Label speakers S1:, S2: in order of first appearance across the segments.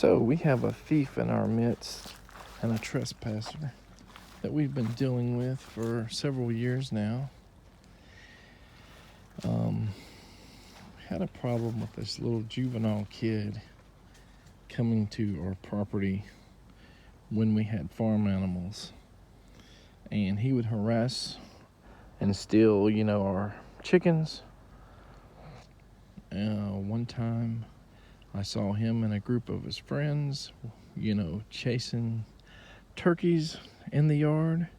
S1: So we have a thief in our midst and a trespasser that we've been dealing with for several years now. Had a problem with this little juvenile kid coming to our property when we had farm animals, and he would harass and steal, our chickens. One time I saw him and a group of his friends, chasing turkeys in the yard.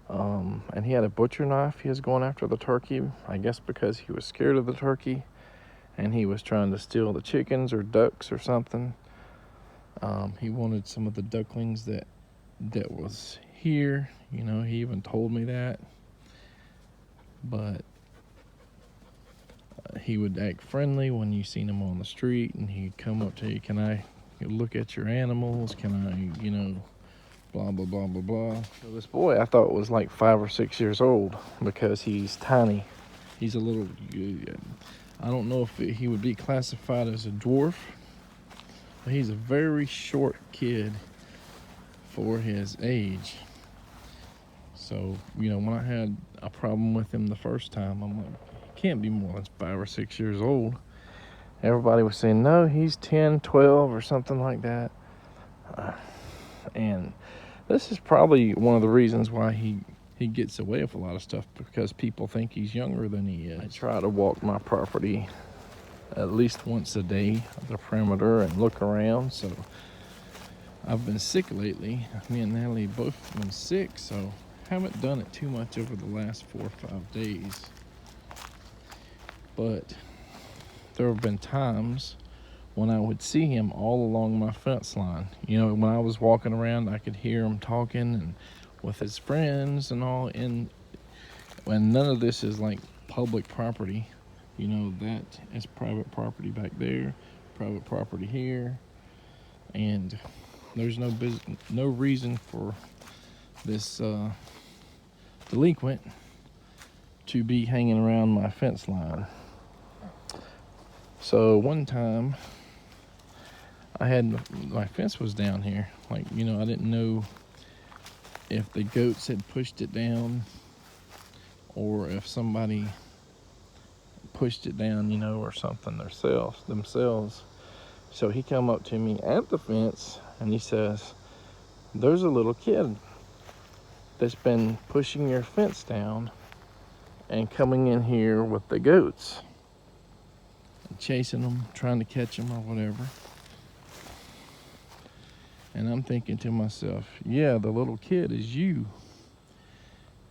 S1: And he had a butcher knife. He was going after the turkey, I guess because he was scared of the turkey, and he was trying to steal the chickens or ducks or something. He wanted some of the ducklings that was here. He even told me that. But he would act friendly when you seen him on the street, and he'd come up to you, "Can I look at your animals? Can I, blah, blah, blah, blah, blah." So this boy, I thought, was like 5 or 6 years old because he's tiny. He's a little, I don't know if he would be classified as a dwarf, but he's a very short kid for his age. So, when I had a problem with him the first time, I'm like, he can't be more than 5 or 6 years old. Everybody was saying, no, he's 10, 12 or something like that. And this is probably one of the reasons why he gets away with a lot of stuff, because people think he's younger than he is. I try to walk my property at least once a day, the perimeter, and look around. So I've been sick lately. Me and Natalie both been sick, so haven't done it too much over the last 4 or 5 days. But there have been times when I would see him all along my fence line. When I was walking around, I could hear him talking and with his friends and all. And when none of this is like public property, that is private property back there, private property here, and there's no reason for this delinquent to be hanging around my fence line. So one time my fence was down here. I didn't know if the goats had pushed it down or if somebody pushed it down, or something themselves. So he come up to me at the fence and he says, "There's a little kid that's been pushing your fence down and coming in here with the goats and chasing them, trying to catch them or whatever." And I'm thinking to myself, yeah, the little kid is you.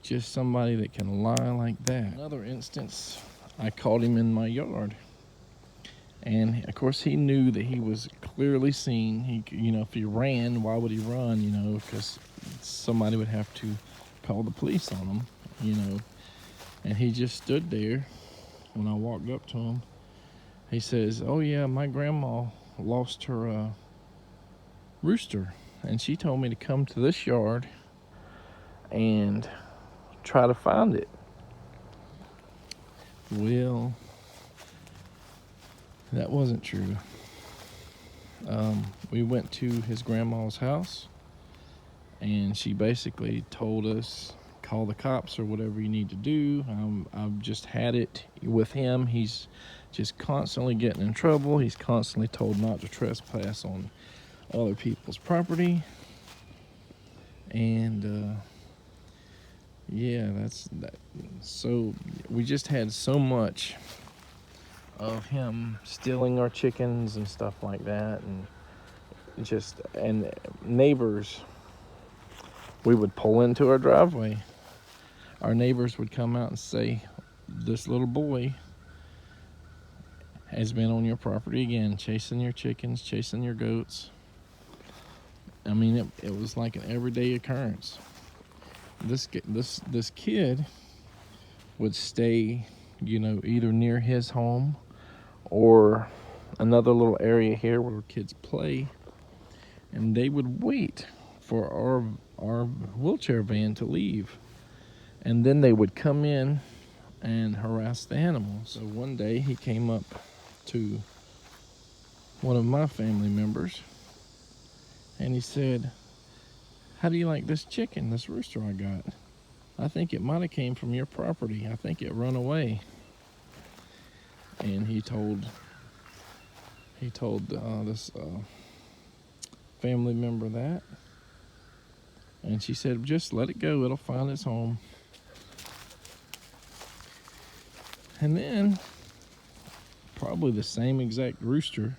S1: Just somebody that can lie like that. Another instance, I caught him in my yard. And of course he knew that he was clearly seen. If he ran, why would he run? Because somebody would have to call the police on him, And he just stood there. When I walked up to him, he says, "Oh yeah, my grandma lost her rooster, and she told me to come to this yard and try to find it." Well, that wasn't true. We went to his grandma's house, and she basically told us, call the cops or whatever you need to do. I've just had it with him. He's just constantly getting in trouble. He's constantly told not to trespass on other people's property. And that's that. So we just had so much of him stealing our chickens and stuff like that, and neighbors. We would pull into our driveway. Our neighbors would come out and say, "This little boy has been on your property again, chasing your chickens, chasing your goats." I mean, it was like an everyday occurrence. This kid would stay, either near his home or another little area here where kids play, and they would wait for our wheelchair van to leave, and then they would come in and harass the animals. So one day he came up to one of my family members, and he said, "How do you like this chicken, this rooster I got? I think it might have came from your property. I think it run away." And he told this family member that, and she said, "Just let it go. It'll find its home." And then, probably the same exact rooster,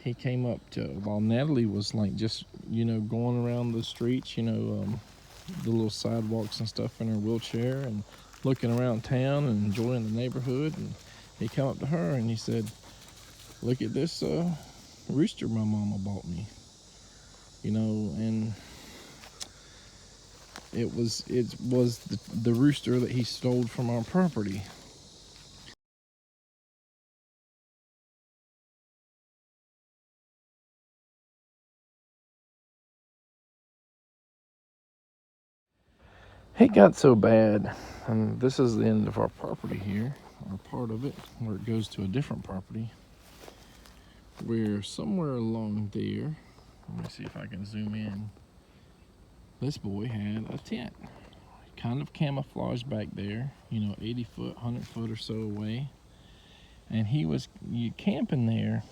S1: he came up to, while Natalie was like just, going around the streets, the little sidewalks and stuff in her wheelchair and looking around town and enjoying the neighborhood. And he came up to her and he said, "Look at this rooster my mama bought me." And it was the rooster that he stole from our property. It got so bad, and this is the end of our property here, or part of it, where it goes to a different property, where somewhere along there, let me see if I can zoom in, this boy had a tent, kind of camouflaged back there, 80 foot, 100 foot or so away, and he was camping there,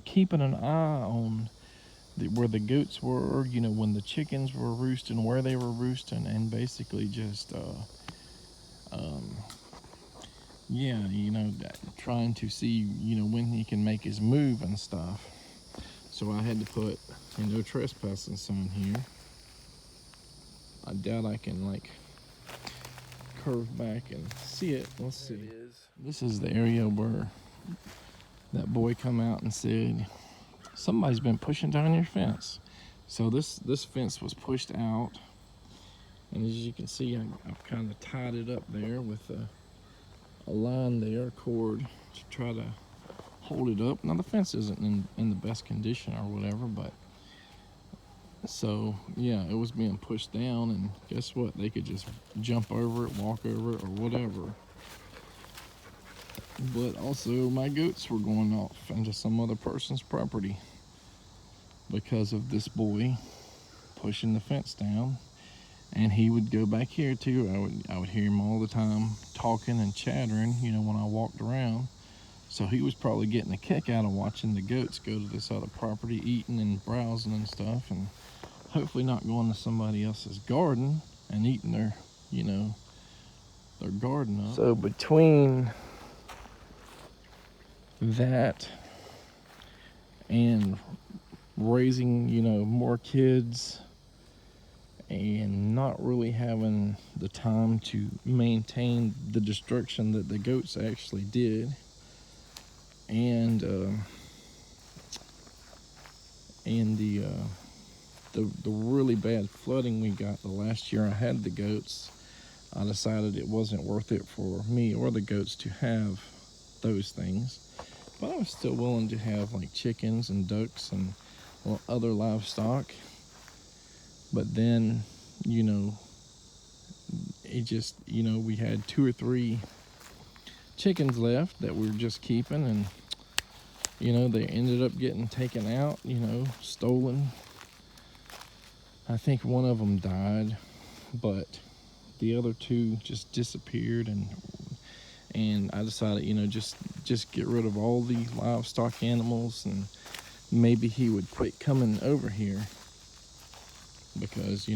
S1: keeping an eye on where the goats were, when the chickens were roosting, where they were roosting, and basically just, trying to see, when he can make his move and stuff. So I had to put a no trespassing sign here. I doubt I can, curve back and see it. Let's see. There it is. This is the area where that boy come out and said, "Somebody's been pushing down your fence." So this fence was pushed out, and as you can see, I've kind of tied it up there with a line there, a cord, to try to hold it up. Now the fence isn't in the best condition or whatever, but so yeah, it was being pushed down, and guess what? They could just jump over it, walk over it, or whatever. But also my goats were going off into some other person's property because of this boy pushing the fence down. And he would go back here too. I would hear him all the time talking and chattering, when I walked around. So he was probably getting a kick out of watching the goats go to this other property, eating and browsing and stuff, and hopefully not going to somebody else's garden and eating their garden up. So between that and raising, more kids and not really having the time to maintain the destruction that the goats actually did, and the really bad flooding we got the last year I had the goats, I decided it wasn't worth it for me or the goats to have those things. But I was still willing to have chickens and ducks and other livestock. But then, it just, we had 2 or 3 chickens left that we were just keeping, and, they ended up getting taken out, stolen. I think one of them died, but the other 2 just disappeared, and I decided, just get rid of all the livestock animals, and maybe he would quit coming over here, because he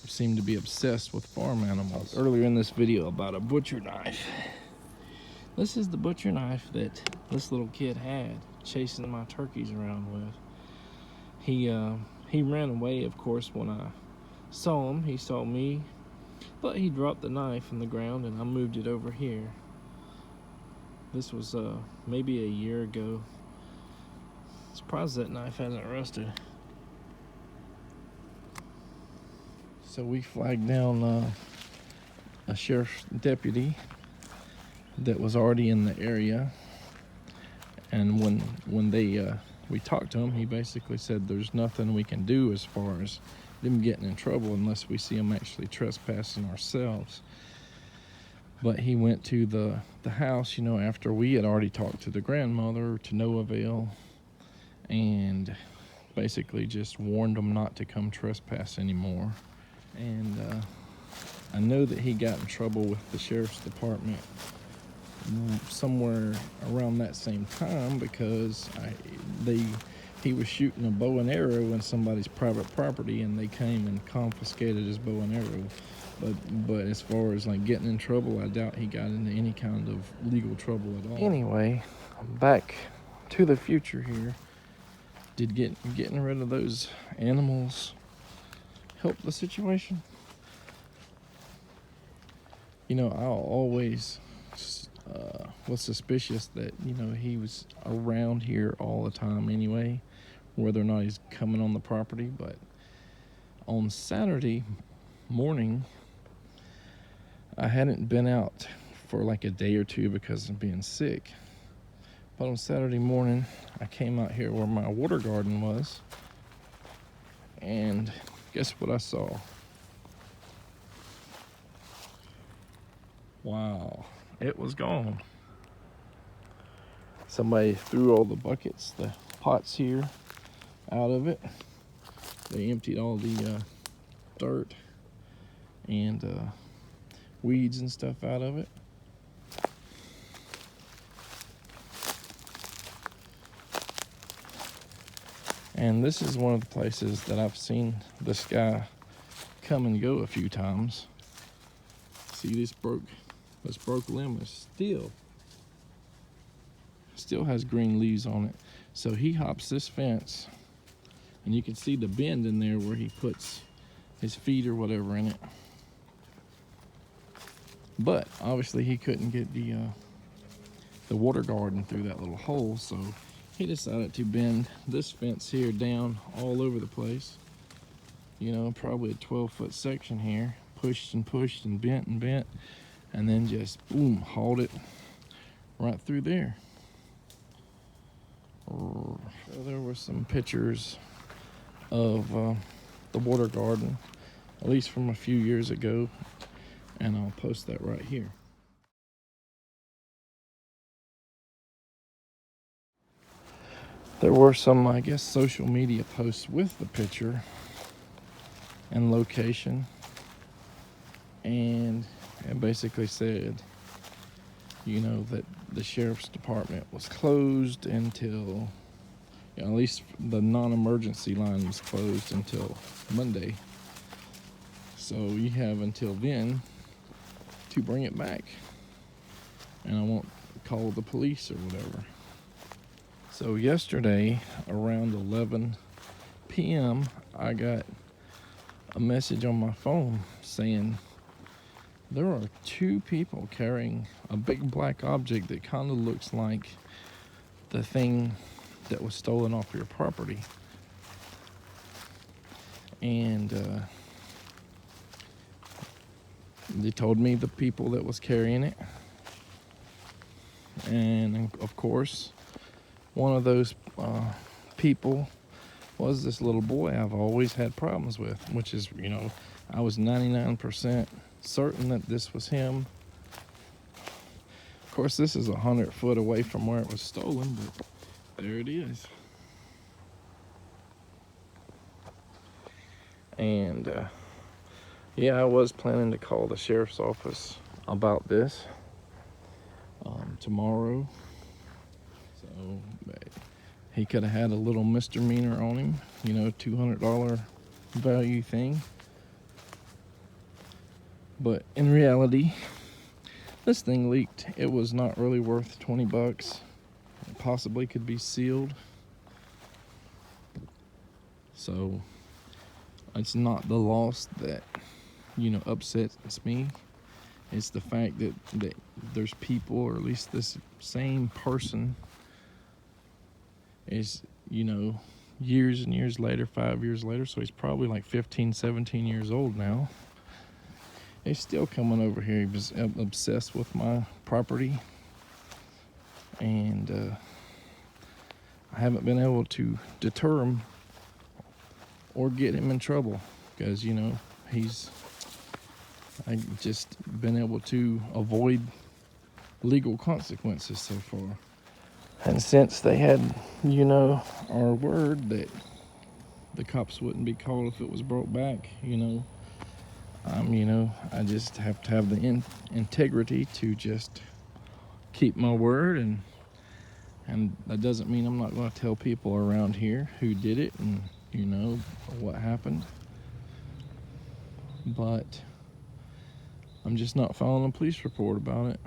S1: seemed to be obsessed with farm animals. Earlier in this video about a butcher knife. This is the butcher knife that this little kid had, chasing my turkeys around with. He ran away, of course, when I saw him. He saw me, but he dropped the knife on the ground, and I moved it over here. This was maybe a year ago. Surprised that knife hasn't rusted. So we flagged down a sheriff's deputy that was already in the area, and when we talked to him, he basically said there's nothing we can do as far as them getting in trouble unless we see them actually trespassing ourselves. But he went to the house, you know, after we had already talked to the grandmother to no avail, and basically just warned them not to come trespass anymore. And I know that he got in trouble with the sheriff's department somewhere around that same time because he was shooting a bow and arrow in somebody's private property, and they came and confiscated his bow and arrow. But as far as like getting in trouble, I doubt he got into any kind of legal trouble at all. Anyway, back to the future here. Did getting rid of those animals help the situation? You know, I always was suspicious that, you know, he was around here all the time anyway, whether or not he's coming on the property. But on Saturday morning, I hadn't been out for like a day or two because of being sick. But on Saturday morning, I came out here where my water garden was, and guess what I saw? Wow, it was gone. Somebody threw all the buckets, the pots here, out of it. They emptied all the dirt and weeds and stuff out of it. And this is one of the places that I've seen this guy come and go a few times. See, this broke limb is still has green leaves on it. So he hops this fence, and you can see the bend in there where he puts his feet or whatever in it. But obviously he couldn't get the water garden through that little hole, so he decided to bend this fence here down all over the place. You know, probably a 12-foot section here. Pushed and pushed and bent, and then just boom, hauled it right through there. So there were some pictures of the water garden, at least from a few years ago, and I'll post that right here. There were some, I guess, social media posts with the picture and location, and it basically said, you know, that the sheriff's department was closed until, you know, at least the non-emergency line was closed until Monday. So you have until then to bring it back, and I won't call the police or whatever. So yesterday around 11 p.m. I got a message on my phone saying there are 2 people carrying a big black object that kind of looks like the thing that was stolen off your property. And they told me the people that was carrying it. And of course, one of those people was this little boy I've always had problems with, which is, you know, I was 99% certain that this was him. Of course, this is 100 foot away from where it was stolen, but there it is. And yeah, I was planning to call the sheriff's office about this tomorrow. So he could have had a little misdemeanor on him, you know, $200 value thing. But in reality, this thing leaked. It was not really worth 20 bucks. It possibly could be sealed. So it's not the loss that, you know, upsets me. It's the fact that there's people, or at least this same person is, you know, years and years later, 5 years later, so he's probably like 15, 17 years old now. He's still coming over here. He was obsessed with my property, and I haven't been able to deter him or get him in trouble because, you know, he's I've just been able to avoid legal consequences so far. And since they had, you know, our word that the cops wouldn't be called if it was brought back, you know, I just have to have the integrity to just keep my word, and that doesn't mean I'm not going to tell people around here who did it and, you know, what happened. But I'm just not filing a police report about it.